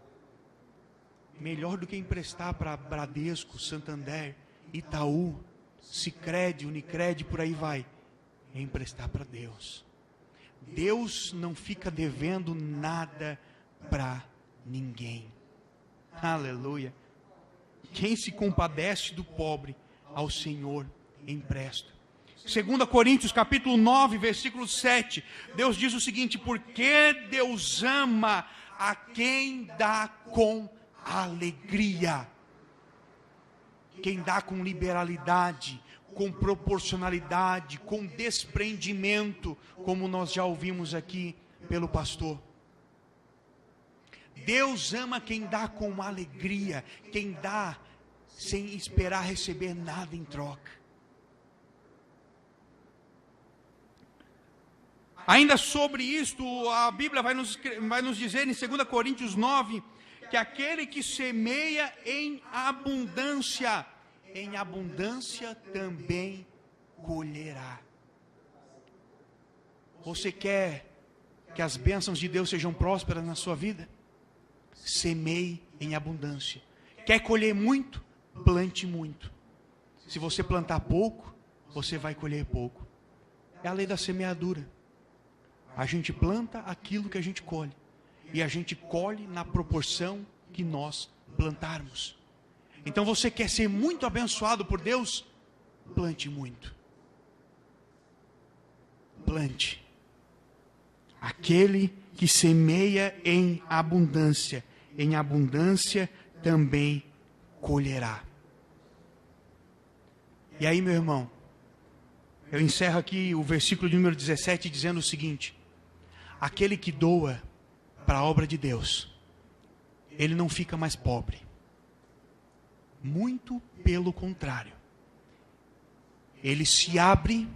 Melhor do que emprestar para Bradesco, Santander, Itaú, Sicredi, Unicred, por aí vai. É emprestar para Deus. Deus não fica devendo nada para ninguém. Aleluia. Quem se compadece do pobre, ao Senhor empresta. 2 Coríntios capítulo 9, versículo 7. Deus diz o seguinte: porque Deus ama a quem dá com alegria. Quem dá com liberalidade, com proporcionalidade, com desprendimento, como nós já ouvimos aqui pelo pastor. Deus ama quem dá com alegria, quem dá sem esperar receber nada em troca. Ainda sobre isto, a Bíblia vai nos dizer em 2 Coríntios 9, que aquele que semeia em abundância também colherá. Você quer que as bênçãos de Deus sejam prósperas na sua vida? Semeie em abundância. Quer colher muito? Plante muito. Se você plantar pouco, você vai colher pouco. É a lei da semeadura. A gente planta aquilo que a gente colhe. E a gente colhe na proporção que nós plantarmos. Então você quer ser muito abençoado por Deus? Plante muito. Plante. Aquele que semeia em abundância também colherá. E aí, meu irmão, eu encerro aqui o versículo de número 17 dizendo o seguinte: aquele que doa para a obra de Deus, ele não fica mais pobre. Muito pelo contrário. Ele se abre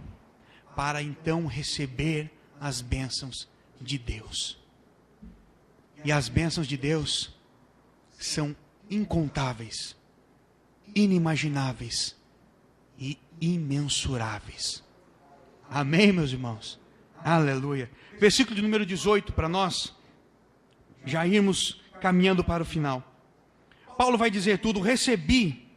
para então receber as bênçãos de Deus. E as bênçãos de Deus são incontáveis, inimagináveis e imensuráveis. Amém, meus irmãos? Aleluia. Versículo de número 18 para nós já irmos caminhando para o final. Paulo vai dizer tudo: recebi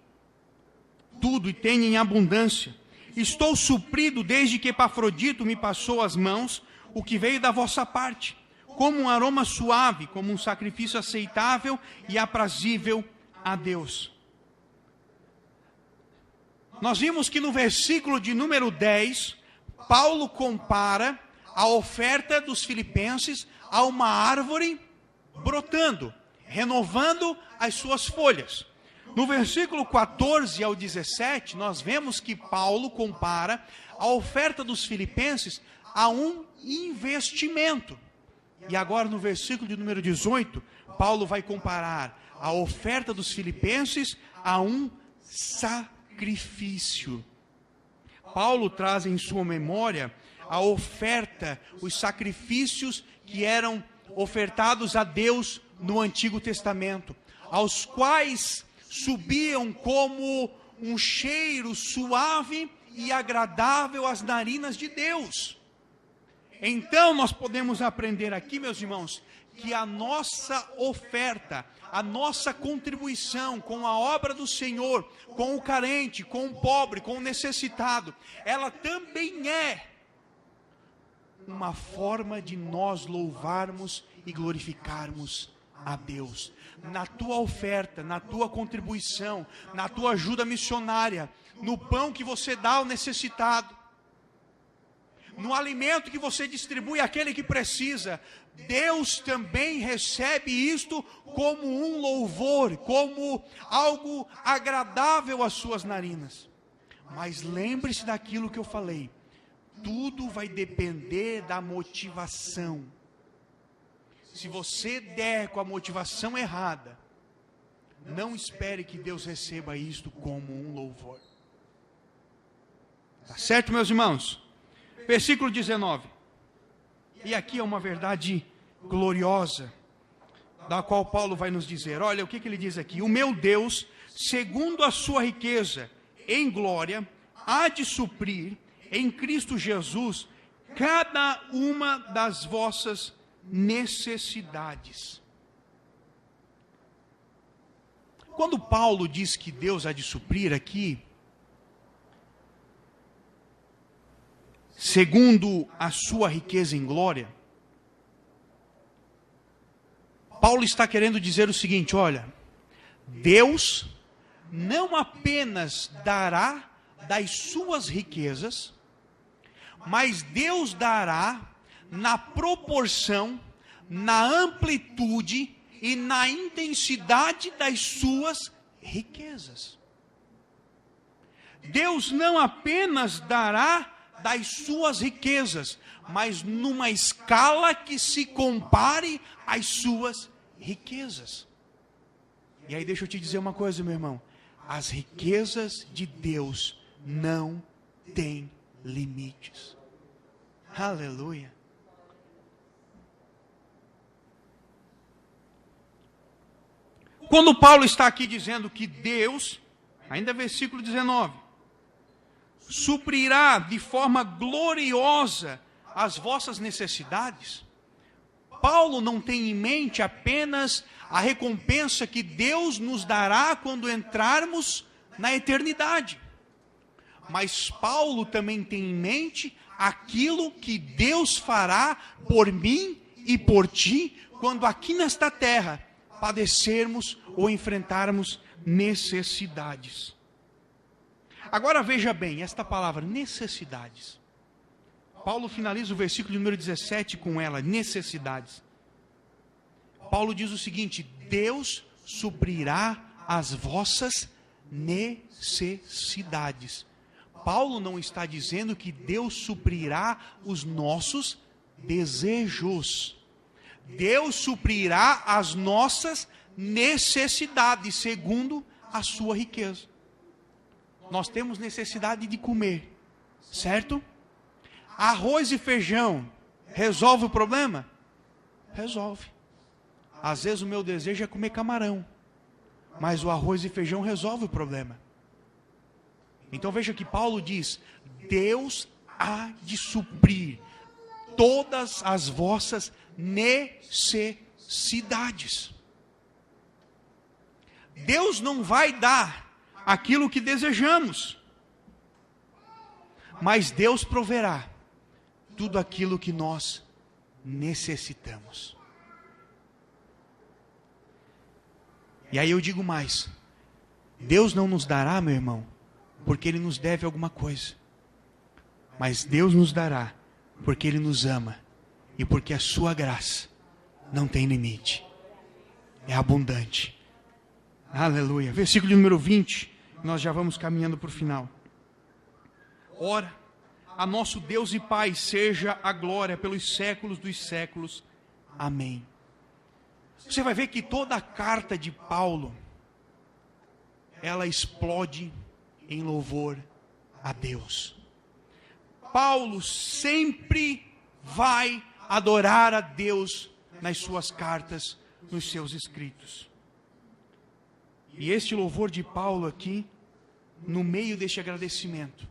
tudo e tenho em abundância. Estou suprido desde que Epafrodito me passou as mãos o que veio da vossa parte. como um aroma suave, como um sacrifício aceitável e aprazível a Deus. Nós vimos que no versículo de número 10, Paulo compara a oferta dos filipenses a uma árvore brotando, renovando as suas folhas. No versículo 14 ao 17, nós vemos que Paulo compara a oferta dos filipenses a um investimento. E agora no versículo de número 18, Paulo vai comparar a oferta dos filipenses a um sacrifício. Paulo traz em sua memória a oferta, os sacrifícios que eram ofertados a Deus no Antigo Testamento, aos quais subiam como um cheiro suave e agradável às narinas de Deus. Então nós podemos aprender aqui, meus irmãos, que a nossa oferta, a nossa contribuição com a obra do Senhor, com o carente, com o pobre, com o necessitado, ela também é uma forma de nós louvarmos e glorificarmos a Deus. Na tua oferta, na tua contribuição, na tua ajuda missionária, no pão que você dá ao necessitado, no alimento que você distribui àquele que precisa, Deus também recebe isto como um louvor, como algo agradável às suas narinas. Mas lembre-se daquilo que eu falei, tudo vai depender da motivação. Se você der com a motivação errada, não espere que Deus receba isto como um louvor. Tá certo, meus irmãos? Versículo 19. E aqui é uma verdade gloriosa, da qual Paulo vai nos dizer. Olha o que ele diz aqui. O meu Deus, segundo a sua riqueza em glória, há de suprir em Cristo Jesus cada uma das vossas necessidades. Quando Paulo diz que Deus há de suprir aqui, segundo a sua riqueza em glória, Paulo está querendo dizer o seguinte: olha, Deus não apenas dará das suas riquezas, mas Deus dará na proporção, na amplitude e na intensidade das suas riquezas. Deus não apenas dará das suas riquezas, mas numa escala que se compare às suas riquezas. E aí deixa eu te dizer uma coisa, meu irmão, as riquezas de Deus não têm limites. Aleluia. Quando Paulo está aqui dizendo que Deus, ainda versículo 19, suprirá de forma gloriosa as vossas necessidades, Paulo não tem em mente apenas a recompensa que Deus nos dará quando entrarmos na eternidade. Mas Paulo também tem em mente aquilo que Deus fará por mim e por ti, quando aqui nesta terra padecermos ou enfrentarmos necessidades. Agora veja bem, esta palavra, necessidades. Paulo finaliza o versículo número 17 com ela, necessidades. Paulo diz o seguinte: Deus suprirá as vossas necessidades. Paulo não está dizendo que Deus suprirá os nossos desejos. Deus suprirá as nossas necessidades, segundo a sua riqueza. Nós temos necessidade de comer, certo? Arroz e feijão resolve o problema? Resolve. Às vezes o meu desejo é comer camarão, mas o arroz e feijão resolve o problema. Então veja que Paulo diz: Deus há de suprir todas as vossas necessidades. Deus não vai dar aquilo que desejamos, mas Deus proverá tudo aquilo que nós necessitamos. E aí eu digo mais: Deus não nos dará, meu irmão, porque Ele nos deve alguma coisa, mas Deus nos dará porque Ele nos ama e porque a sua graça não tem limite, é abundante. Aleluia. Versículo número 20, nós já vamos caminhando para o final. Ora, a nosso Deus e Pai seja a glória pelos séculos dos séculos. Amém. Você vai ver que toda a carta de Paulo, ela explode em louvor a Deus. Paulo sempre vai adorar a Deus nas suas cartas, nos seus escritos. E este louvor de Paulo aqui, no meio deste agradecimento,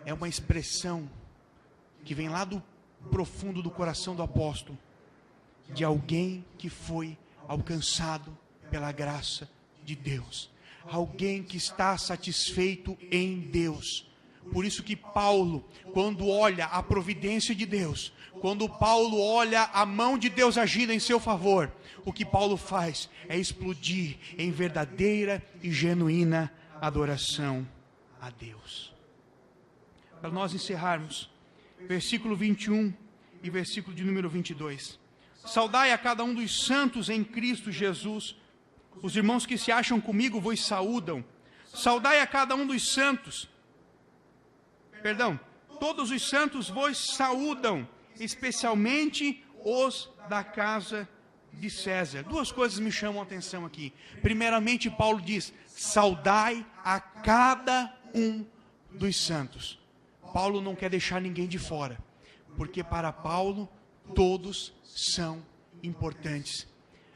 é uma expressão que vem lá do profundo do coração do apóstolo, de alguém que foi alcançado pela graça de Deus, alguém que está satisfeito em Deus. Por isso que Paulo, quando olha a providência de Deus, quando Paulo olha a mão de Deus agindo em seu favor, o que Paulo faz é explodir em verdadeira e genuína adoração a Deus. Para nós encerrarmos, versículo 21 e versículo de número 22. Saudai a cada um dos santos em Cristo Jesus. Os irmãos que se acham comigo vos saúdam. Saudai a cada um dos santos. Todos os santos vos saúdam, especialmente os da casa de César. Duas coisas me chamam a atenção aqui. Primeiramente, Paulo diz: saudai a cada um dos santos. Paulo não quer deixar ninguém de fora, porque para Paulo todos são importantes.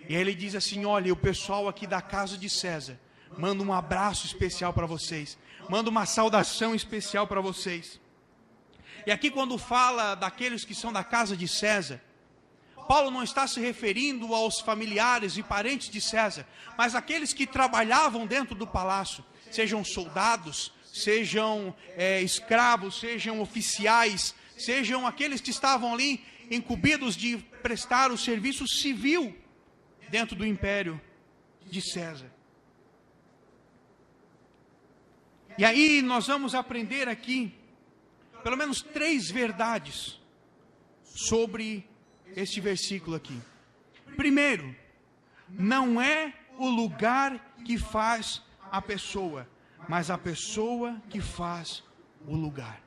E aí ele diz assim: olha, o pessoal aqui da casa de César manda um abraço especial para vocês, manda uma saudação especial para vocês. E aqui, quando fala daqueles que são da casa de César, Paulo não está se referindo aos familiares e parentes de César, mas aqueles que trabalhavam dentro do palácio, sejam soldados, sejam escravos, sejam oficiais, sejam aqueles que estavam ali incumbidos de prestar o serviço civil dentro do império de César. E aí nós vamos aprender aqui pelo menos 3 verdades sobre este versículo aqui. Primeiro, não é o lugar que faz a pessoa, mas a pessoa que faz o lugar.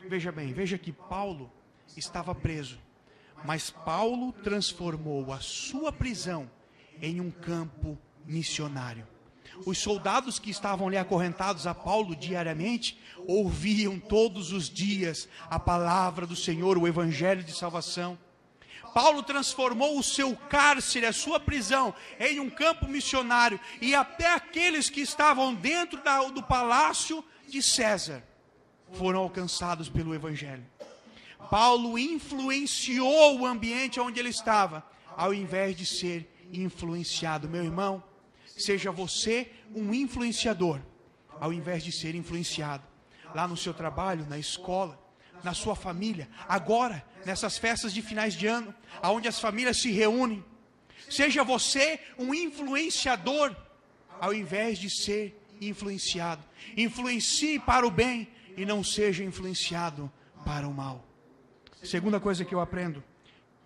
Veja bem, veja que Paulo estava preso, mas Paulo transformou a sua prisão em um campo missionário. Os soldados que estavam ali acorrentados a Paulo diariamente, ouviam todos os dias a palavra do Senhor, o evangelho de salvação. Paulo transformou o seu cárcere, a sua prisão, em um campo missionário, e até aqueles que estavam dentro do palácio de César foram alcançados pelo evangelho. Paulo influenciou o ambiente onde ele estava, ao invés de ser influenciado. Meu irmão, seja você um influenciador, ao invés de ser influenciado. Lá no seu trabalho, na escola, na sua família, agora, nessas festas de finais de ano, onde as famílias se reúnem. Seja você um influenciador, ao invés de ser influenciado. Influencie para o bem e não seja influenciado para o mal. Segunda coisa que eu aprendo,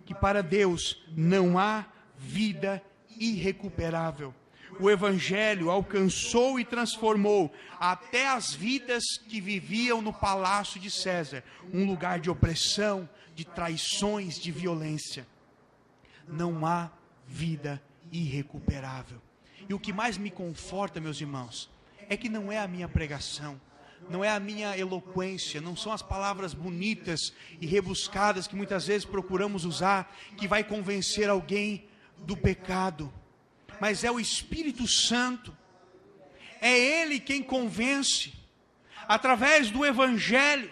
que para Deus não há vida irrecuperável. O evangelho alcançou e transformou até as vidas que viviam no palácio de César, um lugar de opressão, de traições, de violência. Não há vida irrecuperável. E o que mais me conforta, meus irmãos, é que não é a minha pregação, não é a minha eloquência, não são as palavras bonitas e rebuscadas que muitas vezes procuramos usar, que vai convencer alguém do pecado. Mas é o Espírito Santo, é Ele quem convence, através do Evangelho,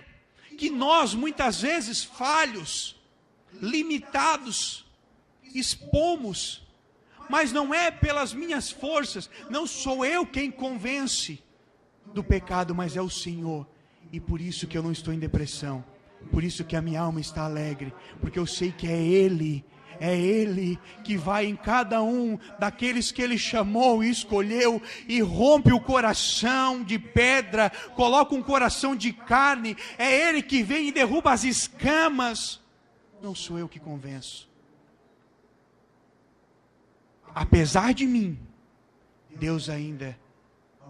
que nós muitas vezes falhos, limitados, expomos, mas não é pelas minhas forças, não sou eu quem convence do pecado, mas é o Senhor, e por isso que eu não estou em depressão, Por isso que a minha alma está alegre, porque eu sei que é Ele que vai em cada um daqueles que Ele chamou e escolheu, e rompe o coração de pedra, coloca um coração de carne. É Ele que vem e derruba as escamas. Não sou eu que convenço. Apesar de mim, Deus ainda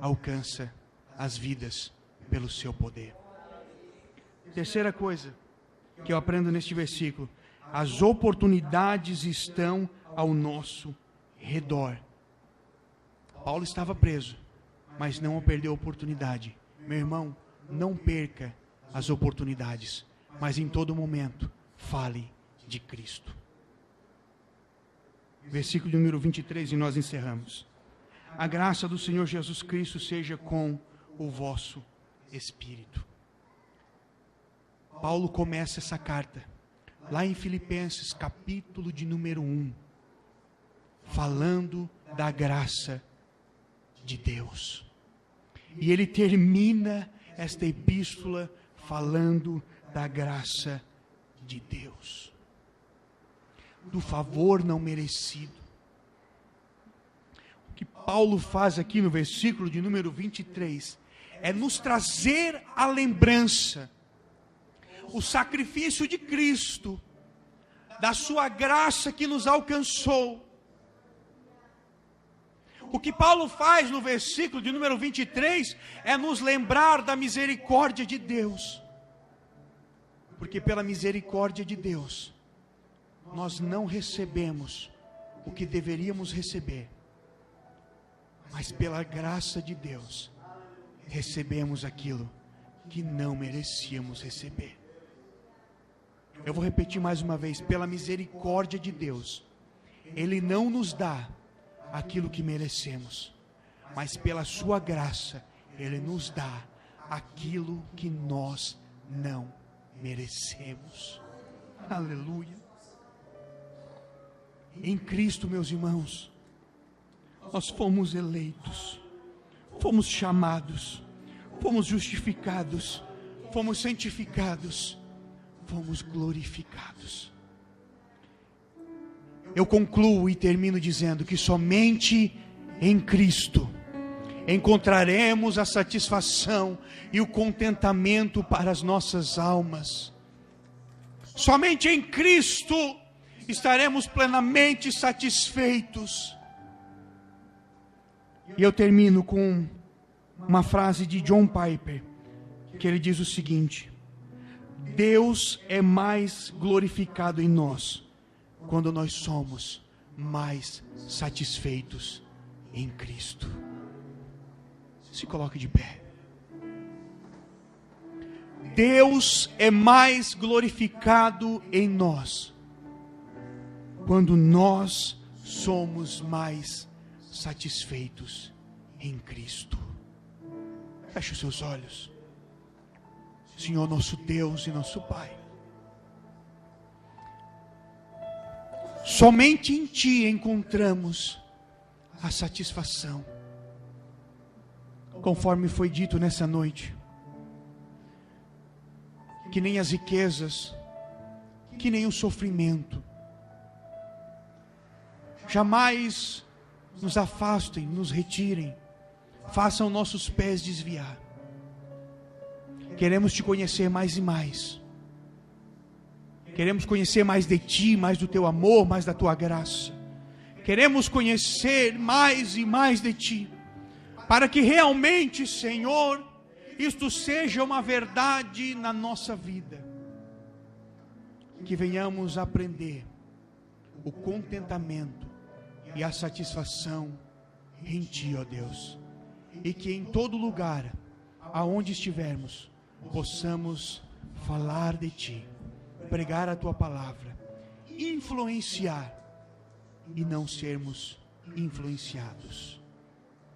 alcança as vidas pelo seu poder. Terceira coisa que eu aprendo neste versículo: as oportunidades estão ao nosso redor. Paulo estava preso, mas não perdeu a oportunidade. Meu irmão, não perca as oportunidades, mas em todo momento fale de Cristo. Versículo número 23, e nós encerramos. A graça do Senhor Jesus Cristo seja com o vosso espírito. Paulo começa essa carta lá em Filipenses, capítulo de número 1, falando da graça de Deus. E ele termina esta epístola falando da graça de Deus, do favor não merecido. O que Paulo faz aqui no versículo de número 23 é nos trazer a lembrança o sacrifício de Cristo, da sua graça que nos alcançou. O que Paulo faz no versículo de número 23 é nos lembrar da misericórdia de Deus. Porque pela misericórdia de Deus, nós não recebemos o que deveríamos receber, mas pela graça de Deus, recebemos aquilo que não merecíamos receber. Eu vou repetir mais uma vez: pela misericórdia de Deus, Ele não nos dá aquilo que merecemos, mas pela sua graça, Ele nos dá aquilo que nós não merecemos. Aleluia. Em Cristo, meus irmãos, nós fomos eleitos, fomos chamados, fomos justificados, fomos santificados, fomos glorificados. Eu concluo e termino dizendo que somente em Cristo encontraremos a satisfação e o contentamento para as nossas almas. Somente em Cristo estaremos plenamente satisfeitos. E eu termino com uma frase de John Piper, que ele diz o seguinte: Deus é mais glorificado em nós quando nós somos mais satisfeitos em Cristo. Se coloque de pé. Deus é mais glorificado em nós quando nós somos mais satisfeitos em Cristo. Feche os seus olhos. Senhor, nosso Deus e nosso Pai, somente em Ti encontramos a satisfação. Conforme foi dito nessa noite, que nem as riquezas, que nem o sofrimento, jamais nos afastem, nos retirem, façam nossos pés desviar. Queremos Te conhecer mais e mais. Queremos conhecer mais de Ti, mais do Teu amor, mais da Tua graça. Queremos conhecer mais e mais de Ti, para que realmente, Senhor, isto seja uma verdade na nossa vida. Que venhamos aprender o contentamento e a satisfação em Ti, ó Deus. E que em todo lugar, aonde estivermos, possamos falar de Ti, pregar a Tua palavra, influenciar e não sermos influenciados.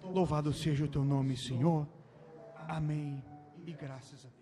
Louvado seja o Teu nome, Senhor. Amém e graças a Deus.